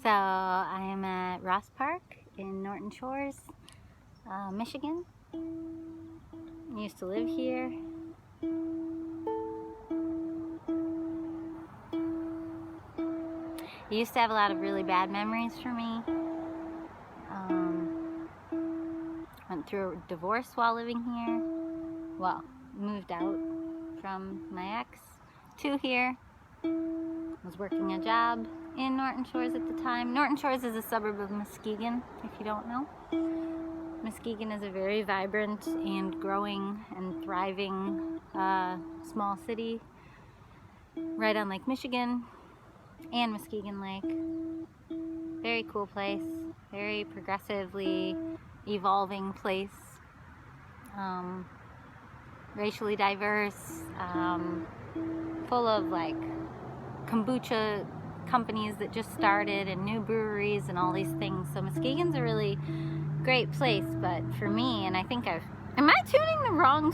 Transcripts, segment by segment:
So I am at Ross Park in Norton Shores, Michigan. I used to live here. It used to have a lot of really bad memories for me. Went through a divorce while living here. Well, moved out from my ex to here. Was working a job in Norton Shores at the time. Norton Shores is a suburb of Muskegon, if you don't know. Muskegon is a very vibrant and growing and thriving small city right on Lake Michigan and Muskegon Lake. Very cool place, very progressively evolving place, racially diverse, full of like kombucha companies that just started and new breweries and all these things. So Muskegon's a really great place, but for me, and I think am I tuning the wrong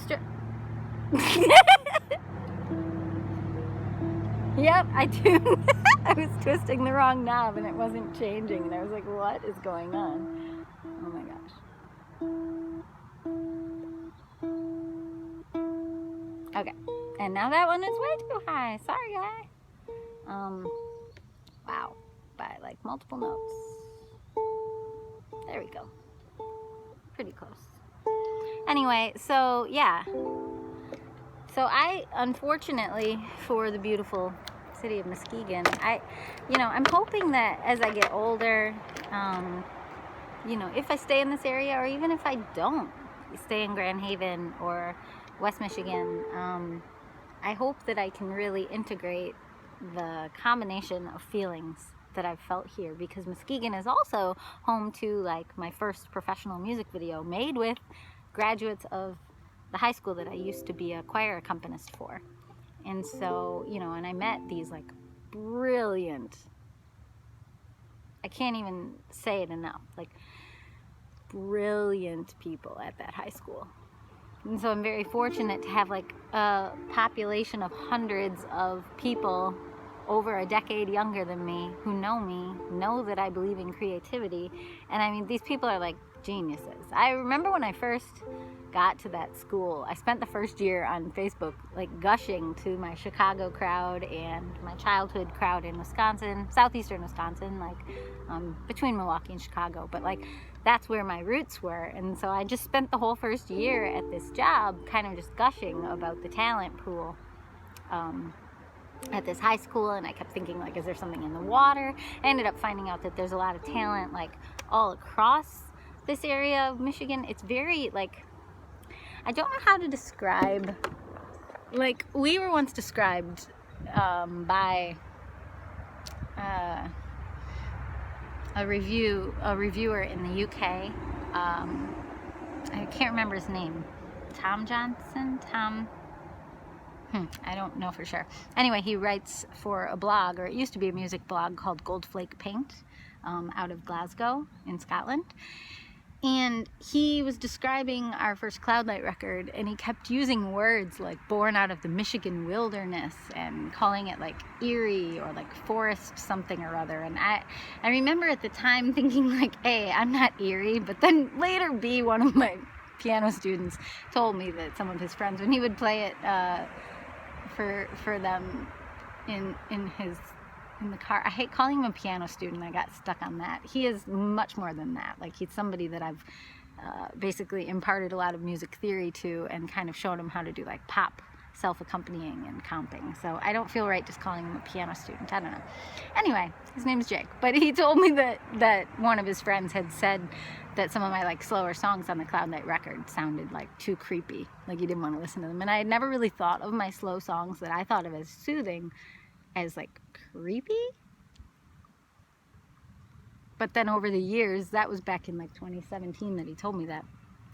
Yep, I tuned. I was twisting the wrong knob and it wasn't changing, and I was like, what is going on? Oh my gosh. Okay, and now that one is way too high. Sorry, guy. Wow, by like multiple notes. There we go. Pretty close. Anyway, so yeah. So I, unfortunately, for the beautiful city of Muskegon, I'm hoping that as I get older, if I stay in this area, or even if I don't stay in Grand Haven or West Michigan, I hope that I can really integrate the combination of feelings that I've felt here, because Muskegon is also home to like my first professional music video made with graduates of the high school that I used to be a choir accompanist for. And so, and I met these like brilliant, I can't even say it enough, like brilliant people at that high school. And so I'm very fortunate to have like a population of hundreds of people over a decade younger than me who know that I believe in creativity. And I mean, these people are like geniuses. I remember when I first got to that school, I spent the first year on Facebook like gushing to my Chicago crowd and my childhood crowd in Wisconsin, southeastern Wisconsin, like between Milwaukee and Chicago, but like that's where my roots were. And so I just spent the whole first year at this job kind of just gushing about the talent pool at this high school, and I kept thinking like, is there something in the water? I ended up finding out that there's a lot of talent like all across this area of Michigan. It's very like, I don't know how to describe, like we were once described by a reviewer in the UK. I can't remember his name. Tom Johnson? I don't know for sure. Anyway, he writes for a blog, or it used to be a music blog called Goldflake Paint, out of Glasgow in Scotland. And he was describing our first Cloudlight record, and he kept using words like born out of the Michigan wilderness and calling it like eerie or like forest something or other. And I remember at the time thinking like, A, I'm not eerie, but then later B, one of my piano students told me that some of his friends, when he would play it for them in the car. I hate calling him a piano student. I got stuck on that. He is much more than that. Like he's somebody that I've basically imparted a lot of music theory to and kind of showed him how to do like pop self-accompanying and comping. So I don't feel right just calling him a piano student. I don't know. Anyway, his name's Jake. But he told me that one of his friends had said that some of my like slower songs on the Cloudlight record sounded like too creepy. Like he didn't want to listen to them. And I had never really thought of my slow songs that I thought of as soothing as like creepy. But then over the years, that was back in like 2017 that he told me that.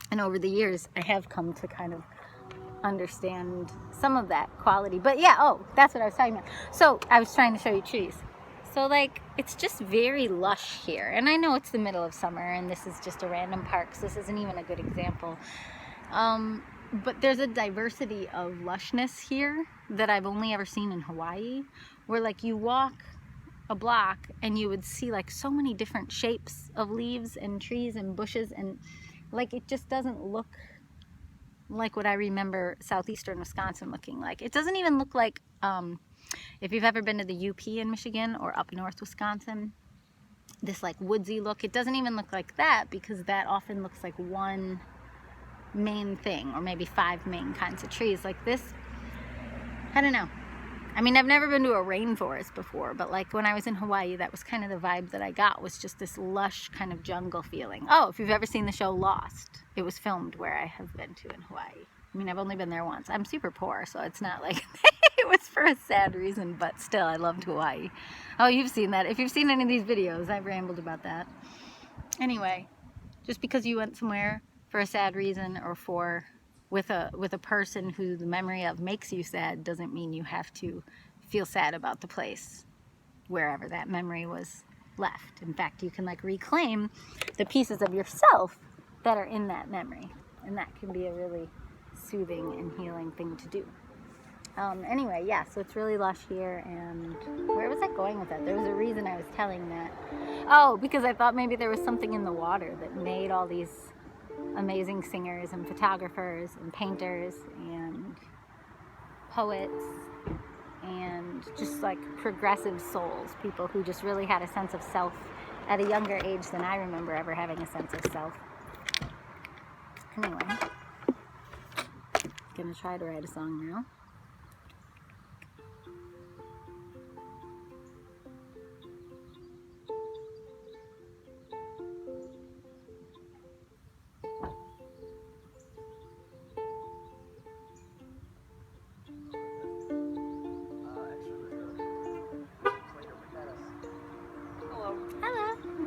And over the years, I have come to kind of understand some of that quality. But yeah, that's what I was talking about. So I was trying to show you trees. So like, it's just very lush here. And I know it's the middle of summer and this is just a random park, so this isn't even a good example. But there's a diversity of lushness here that I've only ever seen in Hawaii, where like you walk a block and you would see like so many different shapes of leaves and trees and bushes, and like it just doesn't look like what I remember southeastern Wisconsin looking like. It doesn't even look like, if you've ever been to the UP in Michigan or up north Wisconsin, this like woodsy look, it doesn't even look like that, because that often looks like one main thing, or maybe 5 main kinds of trees. Like this, I don't know. I mean, I've never been to a rainforest before, but like when I was in Hawaii, that was kind of the vibe that I got, was just this lush kind of jungle feeling. Oh, if you've ever seen the show Lost, it was filmed where I have been to in Hawaii. I mean, I've only been there once. I'm super poor, so it's not like it was for a sad reason, but still, I loved Hawaii. Oh, you've seen that. If you've seen any of these videos, I've rambled about that. Anyway, just because you went somewhere for a sad reason, or with a person who the memory of makes you sad, doesn't mean you have to feel sad about the place wherever that memory was left. In fact, you can like reclaim the pieces of yourself that are in that memory, and that can be a really soothing and healing thing to do. Anyway, yeah, so it's really lush here, and where was I going with that? There was a reason I was telling that. Oh, because I thought maybe there was something in the water that made all these amazing singers and photographers and painters and poets and just like progressive souls, people who just really had a sense of self at a younger age than I remember ever having a sense of self. Anyway, gonna try to write a song now.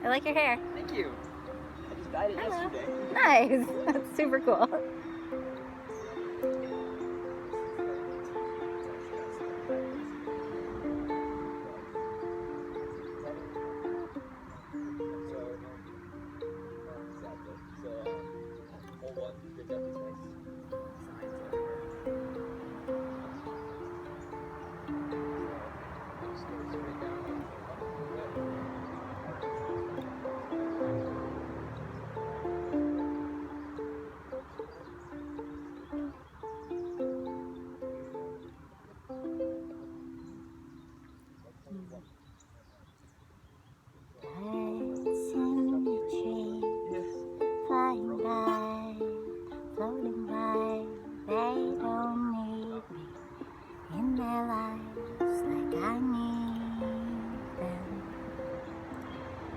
I like your hair. Thank you. I just dyed it yesterday. Nice. That's super cool.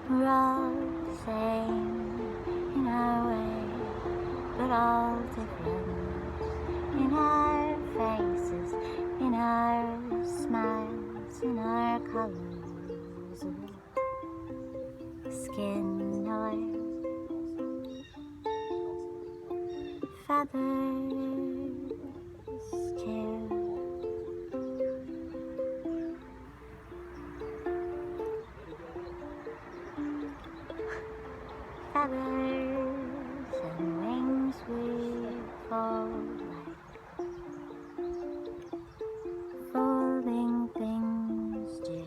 We're all the same in our way, but all different in our faces, in our smiles, in our colors of skin or feathers too. Feathers and wings we fold like folding things do.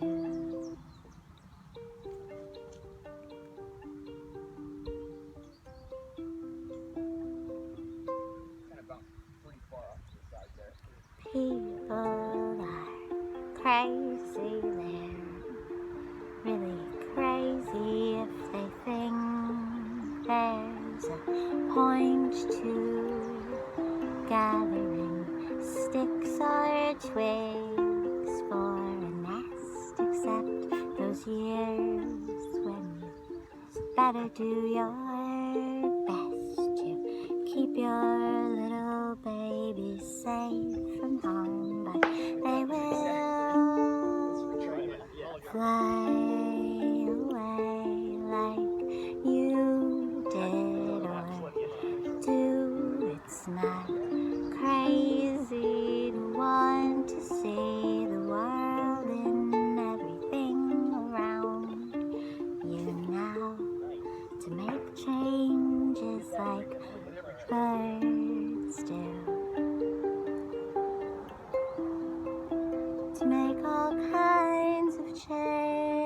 Kind of bounced pretty far off to the side there. People are crazy, they're really crazy if they think there's a point to gathering sticks or twigs for a nest, except those years when you better do your best to keep your little baby safe from harm, but they will fly away like you did or do. It's not crazy to want to see the world and everything around you now, to make changes like birds do, to make all kinds of change.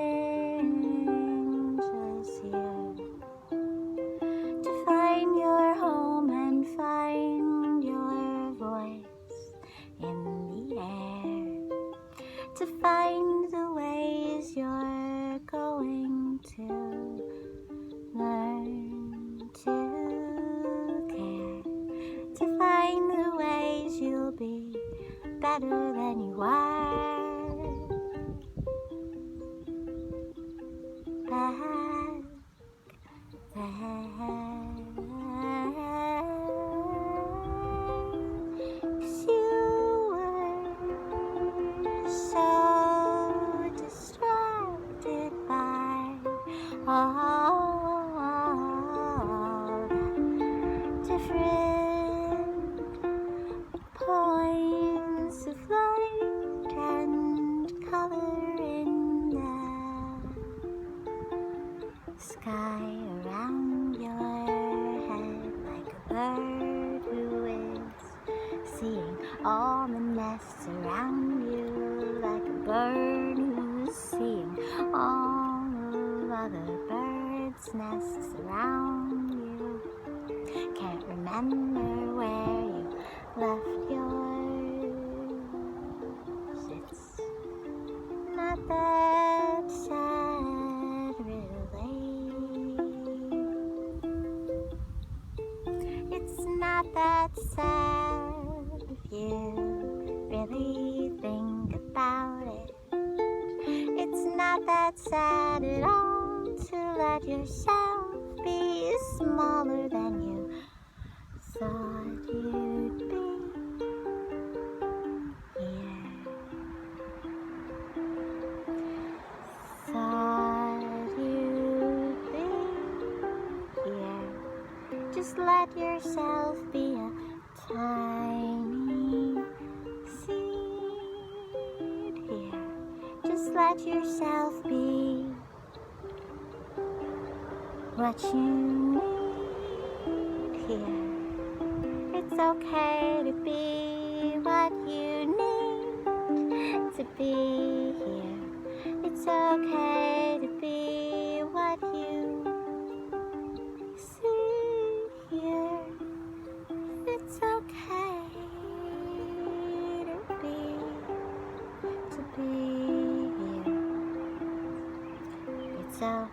better than you are. Back then, 'cause you were so distracted by all the different points of light and color in the sky around your head, like a bird who is seeing all the nests around you, like a bird who's seeing all of other birds' nests around you. Can't remember where you left yours. It's not that sad, really. It's not that sad if you really think about it. It's not that sad at all to let yourself be smaller than you thought you'd be here. Thought you'd be here. Just let yourself be a tiny seed here. Just let yourself be what you need here. It's okay to be what you need to be here. It's okay to be what you see here. It's okay to be here. It's okay.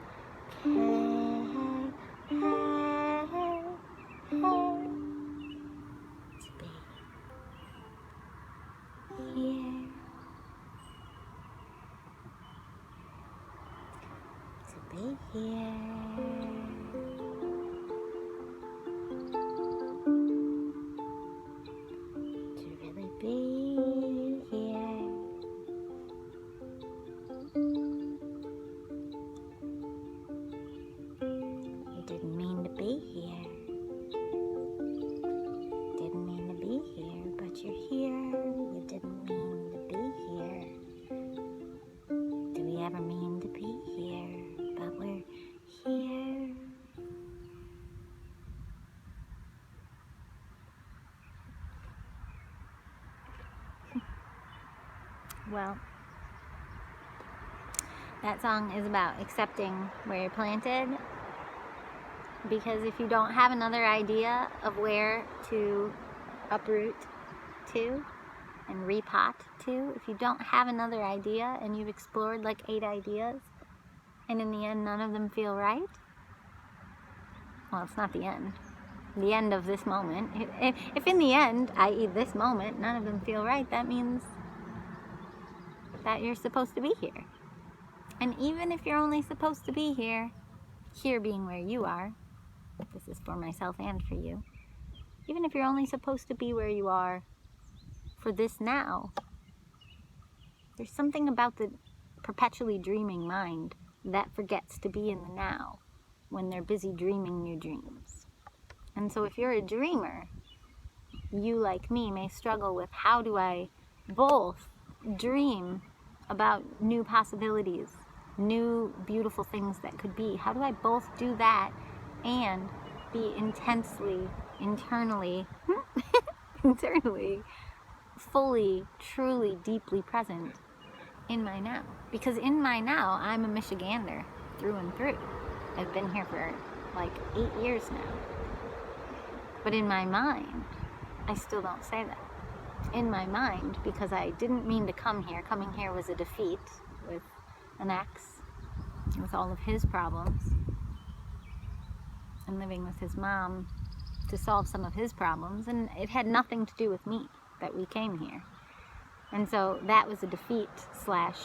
Here. To really be here. You didn't mean to be here. Didn't mean to be here, but you're here. You didn't mean to be here. Do we ever mean to be here? But we're here. Well, that song is about accepting where you're planted, because if you don't have another idea of where to uproot to and repot to, if you don't have another idea and you've explored like 8 ideas, and in the end, none of them feel right. Well, it's not the end. The end of this moment. If in the end, i.e. this moment, none of them feel right, that means that you're supposed to be here. And even if you're only supposed to be here, here being where you are, this is for myself and for you, even if you're only supposed to be where you are for this now, there's something about the perpetually dreaming mind that forgets to be in the now when they're busy dreaming new dreams. And so if you're a dreamer, you, like me, may struggle with, how do I both dream about new possibilities, new beautiful things that could be? How do I both do that and be intensely, internally, fully, truly, deeply present in my now? Because in my now, I'm a Michigander through and through. I've been here for like 8 years now. But in my mind, I still don't say that. In my mind, because I didn't mean to come here. Coming here was a defeat with an ex, with all of his problems, and living with his mom to solve some of his problems. And it had nothing to do with me that we came here. And so that was a defeat slash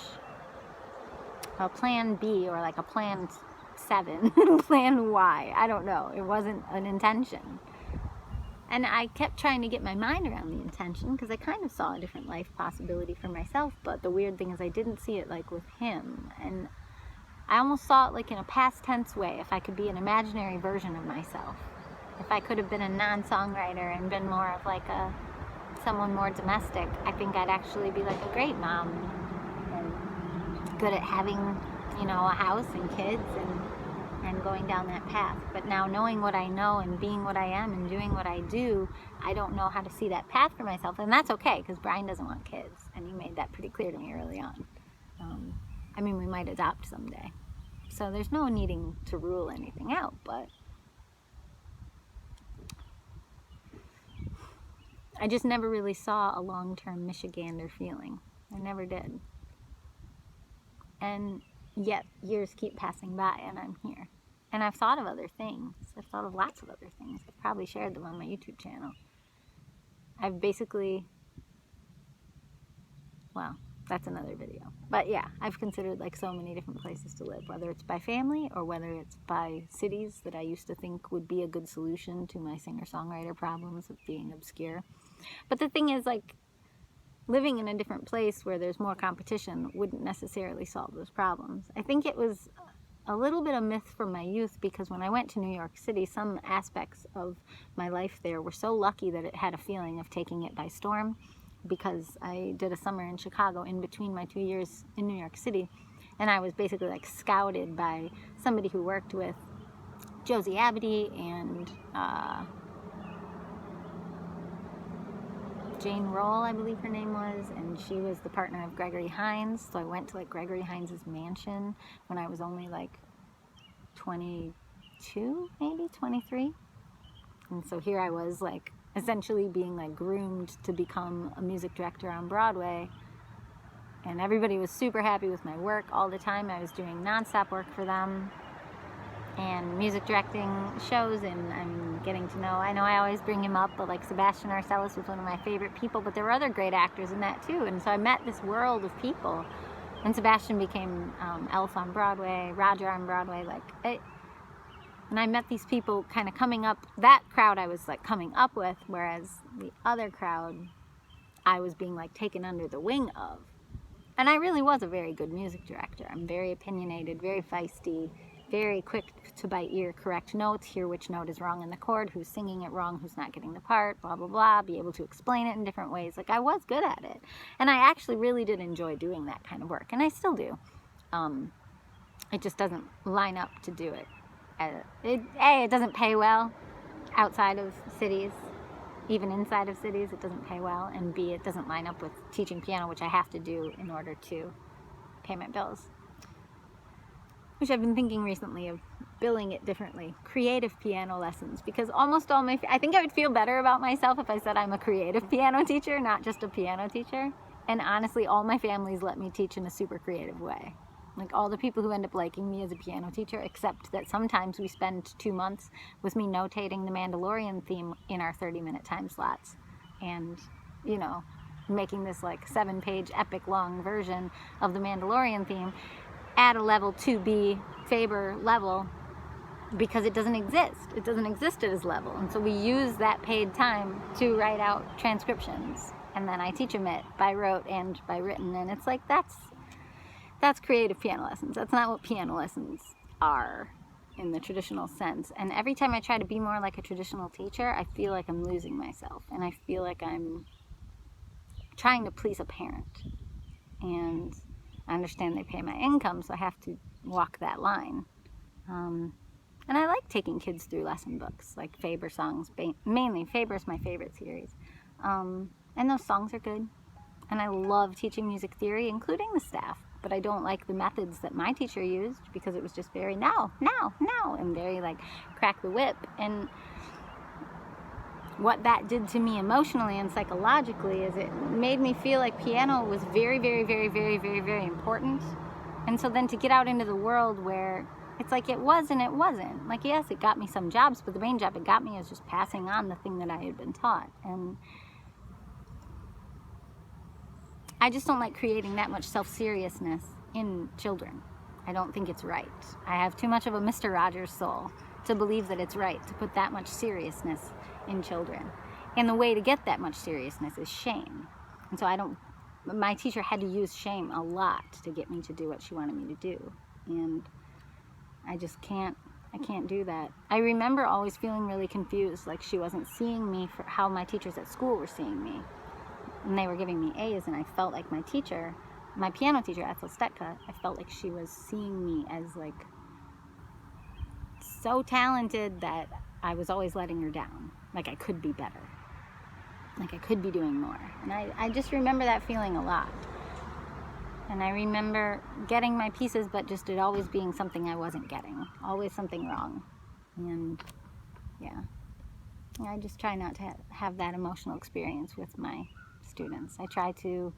a plan B, or like a plan 7, plan Y. I don't know. It wasn't an intention. And I kept trying to get my mind around the intention because I kind of saw a different life possibility for myself. But the weird thing is I didn't see it like with him. And I almost saw it like in a past tense way, if I could be an imaginary version of myself. If I could have been a non-songwriter and been more of like someone more domestic, I think I'd actually be like a great mom and good at having, you know, a house and kids and going down that path. But now, knowing what I know and being what I am and doing what I do, I don't know how to see that path for myself. And that's okay, because Brian doesn't want kids, and he made that pretty clear to me early on. I mean, we might adopt someday, so there's no needing to rule anything out, but I just never really saw a long-term Michigander feeling. I never did. And yet years keep passing by and I'm here. And I've thought of other things. I've thought of lots of other things. I've probably shared them on my YouTube channel. I've basically, well, that's another video. But yeah, I've considered like so many different places to live, whether it's by family or whether it's by cities that I used to think would be a good solution to my singer-songwriter problems of being obscure. But the thing is, like, living in a different place where there's more competition wouldn't necessarily solve those problems. I think it was a little bit of myth from my youth, because when I went to New York City, some aspects of my life there were so lucky that it had a feeling of taking it by storm, because I did a summer in Chicago in between my 2 years in New York City, and I was basically like scouted by somebody who worked with Josie Abity and Jane Roll, I believe her name was, and she was the partner of Gregory Hines. So I went to like Gregory Hines's mansion when I was only like 22, maybe 23. And so here I was, like, essentially being like groomed to become a music director on Broadway. And everybody was super happy with my work all the time. I was doing nonstop work for them and music directing shows, and I'm getting to know, I know I always bring him up, but like Sebastian Arcelus was one of my favorite people, but there were other great actors in that too. And so I met this world of people, and Sebastian became Elf on Broadway, Roger on Broadway, and I met these people kind of coming up, that crowd I was like coming up with, whereas the other crowd I was being like taken under the wing of. And I really was a very good music director. I'm very opinionated, very feisty, very quick to by ear correct notes, hear which note is wrong in the chord, who's singing it wrong, who's not getting the part, blah, blah, blah, be able to explain it in different ways. Like, I was good at it. And I actually really did enjoy doing that kind of work, and I still do. It just doesn't line up to do it. It doesn't pay well outside of cities. Even inside of cities, it doesn't pay well. And B, it doesn't line up with teaching piano, which I have to do in order to pay my bills. Which I've been thinking recently of billing it differently. Creative piano lessons. Because almost all I think I would feel better about myself if I said I'm a creative piano teacher, not just a piano teacher. And honestly, all my families let me teach in a super creative way. Like, all the people who end up liking me as a piano teacher, except that sometimes we spend 2 months with me notating the Mandalorian theme in our 30-minute time slots. And, you know, making this like 7-page epic long version of the Mandalorian theme at a level 2B Faber level, because it doesn't exist. It doesn't exist at his level. And so we use that paid time to write out transcriptions. And then I teach them it by rote and by written. And it's like, that's creative piano lessons. That's not what piano lessons are in the traditional sense. And every time I try to be more like a traditional teacher, I feel like I'm losing myself. And I feel like I'm trying to please a parent. And I understand they pay my income, so I have to walk that line. And I like taking kids through lesson books, like Faber songs. Mainly, Faber's my favorite series. And those songs are good. And I love teaching music theory, including the staff. But I don't like the methods that my teacher used, because it was just very now, and very like crack the whip. And what that did to me emotionally and psychologically is it made me feel like piano was very, very, very, very, very, very important. And so then to get out into the world where it's like it was and it wasn't. Like, yes, it got me some jobs, but the main job it got me is just passing on the thing that I had been taught. And I just don't like creating that much self-seriousness in children. I don't think it's right. I have too much of a Mr. Rogers soul to believe that it's right to put that much seriousness in children. And the way to get that much seriousness is shame. And so my teacher had to use shame a lot to get me to do what she wanted me to do. And I just can't do that. I remember always feeling really confused, like she wasn't seeing me for how my teachers at school were seeing me. And they were giving me A's, and I felt like my teacher, my piano teacher, Ethel Stetka, I felt like she was seeing me as like so talented that I was always letting her down. Like I could be better. Like I could be doing more. And I just remember that feeling a lot. And I remember getting my pieces, but just it always being something I wasn't getting. Always something wrong. And yeah. I just try not to have that emotional experience with my students. I try to,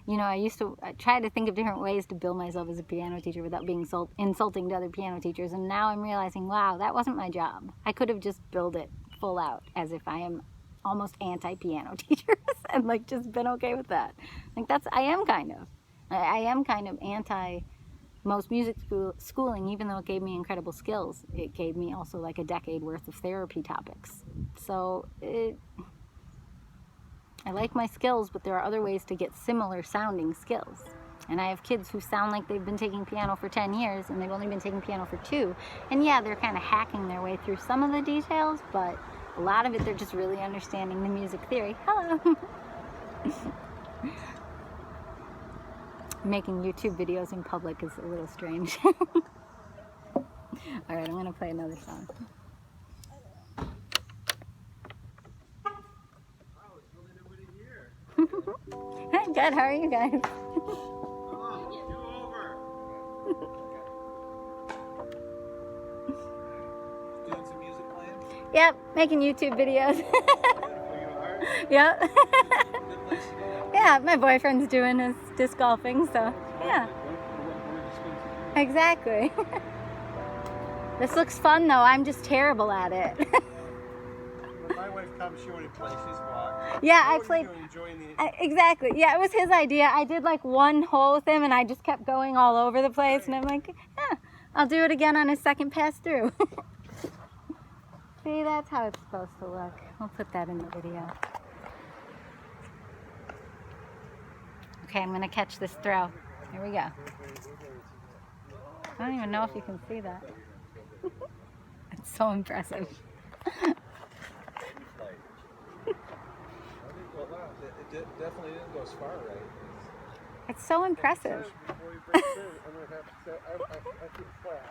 I try to think of different ways to bill myself as a piano teacher without being insulting to other piano teachers. And now I'm realizing, wow, that wasn't my job. I could have just billed it full out as if I am almost anti-piano teachers and like just been okay with that. Like I am kind of anti most music schooling, even though it gave me incredible skills. It gave me also like a decade worth of therapy topics. So I like my skills, but there are other ways to get similar sounding skills. And I have kids who sound like they've been taking piano for 10 years and they've only been taking piano for 2. And yeah, they're kind of hacking their way through some of the details, but a lot of it, they're just really understanding the music theory. Hello! Making YouTube videos in public is a little strange. Alright, I'm going to play another song. Hi, good. How are you guys? Doing some music playing? Yep, making YouTube videos. Yep. Yeah, my boyfriend's doing his disc golfing, so yeah. Exactly. This looks fun though, I'm just terrible at it. When my wife comes, she only plays his block. Yeah, I played. Exactly. Yeah, it was his idea. I did like one hole with him and I just kept going all over the place, and I'm like, yeah, I'll do it again on his second pass through. See, that's how it's supposed to look. I'll put that in the video. Okay, I'm going to catch this throw. Here we go. I don't even know if you can see that. It's so impressive. It definitely didn't go as far, right? It's so impressive. Before you break through, I'm going to have to say, I keep flat.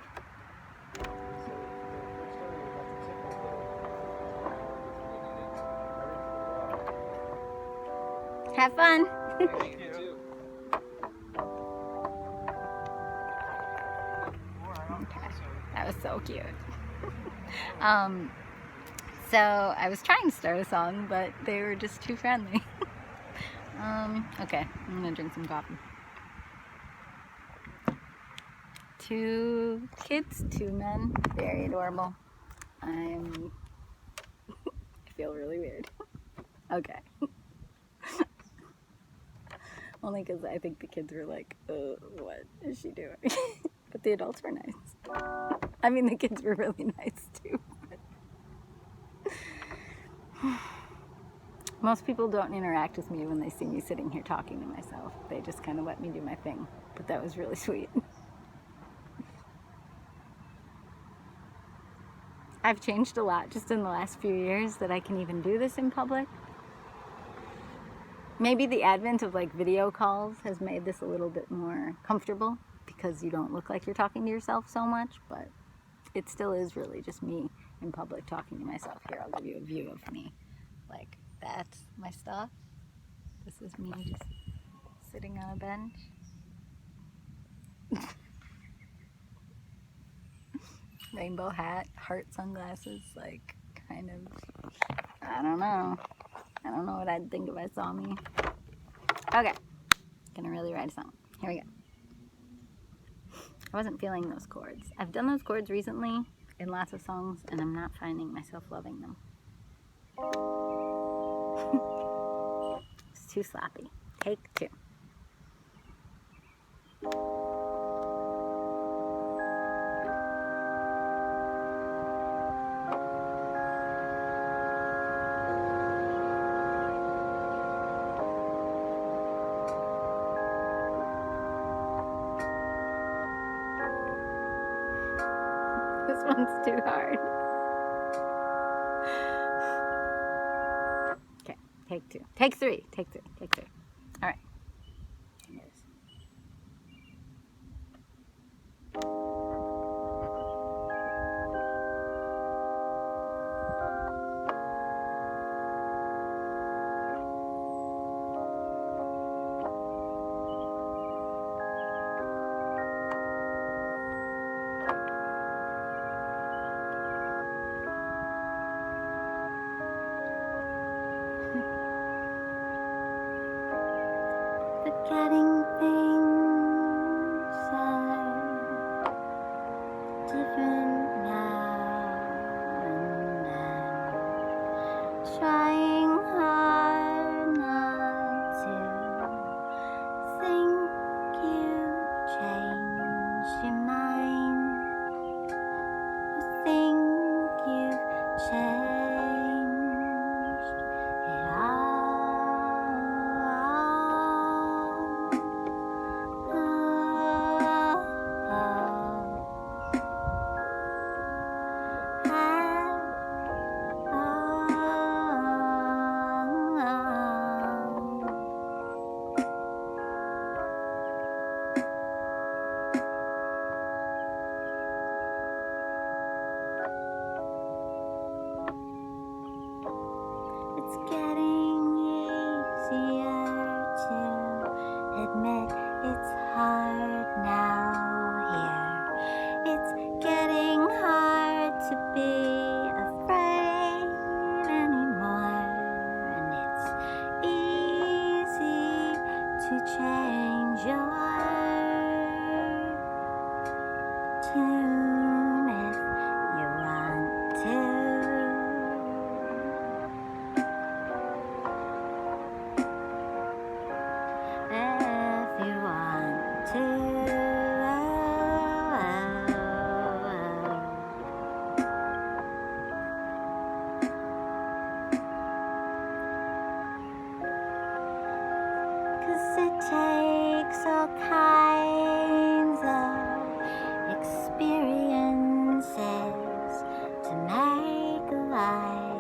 Have fun. Thank you. Okay. That was so cute. So I was trying to start a song, but they were just too friendly. Okay, I'm gonna drink some coffee. 2 kids, 2 men, very adorable. I feel really weird. Okay. Only because I think the kids were like, what is she doing? But the adults were nice. I mean, the kids were really nice too. Most people don't interact with me when they see me sitting here talking to myself. They just kind of let me do my thing. But that was really sweet. I've changed a lot just in the last few years that I can even do this in public. Maybe the advent of like video calls has made this a little bit more comfortable because you don't look like you're talking to yourself so much, but it still is really just me in public talking to myself. Here, I'll give you a view of me. Like, that's my stuff. This is me just sitting on a bench. Rainbow hat, heart sunglasses, like, kind of, I don't know. I don't know what I'd think if I saw me. Okay, gonna really write a song. Here we go. I wasn't feeling those chords. I've done those chords recently in lots of songs, and I'm not finding myself loving them. It's too sloppy. Take 2. This one's too hard. Okay, take two. Take three. Take three. Take three. All right. Forgetting things are different now and then. Trying hard not to think you've changed your mind, or think you've changed it all. It's getting easier to admit it's hard now here. It's getting hard to be afraid anymore, and it's easy to change your tune if you want to. If you want to. Cause it takes all kinds of experiences to make a life.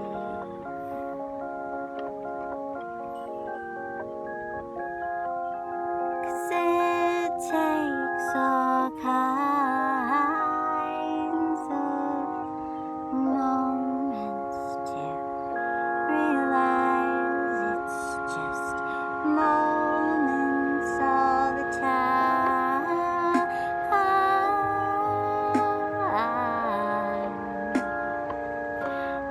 Cause it takes all kinds of moments to realize it's just moments all the time.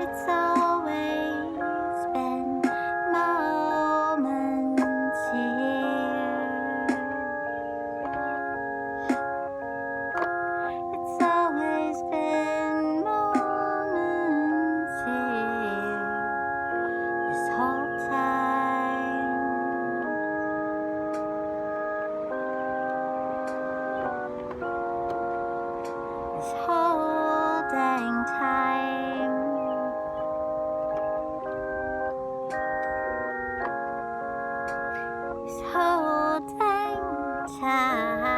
It's always been moments here. It's always been moments here this whole time. This whole dang time. This whole dang time.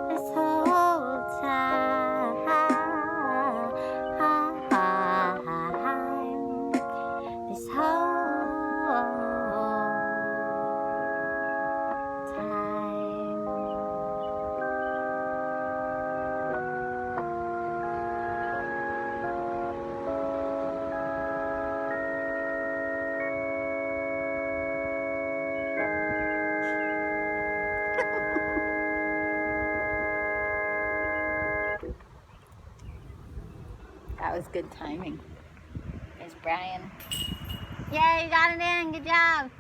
This whole time. This whole time. That was good timing. There's Brian. Yay, you got it in. Good job.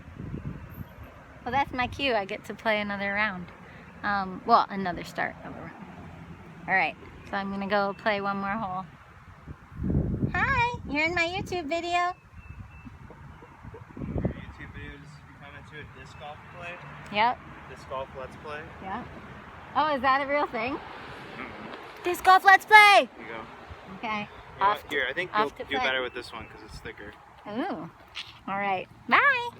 Well, that's my cue. I get to play another round. Well, another start of a round. All right, so I'm gonna go play one more hole. Hi, you're in my YouTube video. Your YouTube videos come into a disc golf play? Yep. Disc golf let's play? Yeah. Oh, is that a real thing? Disc golf let's play! Here you go. Okay. You know what? Here, I think you'll off to do play. better with this one because it's thicker. Ooh. All right. Bye.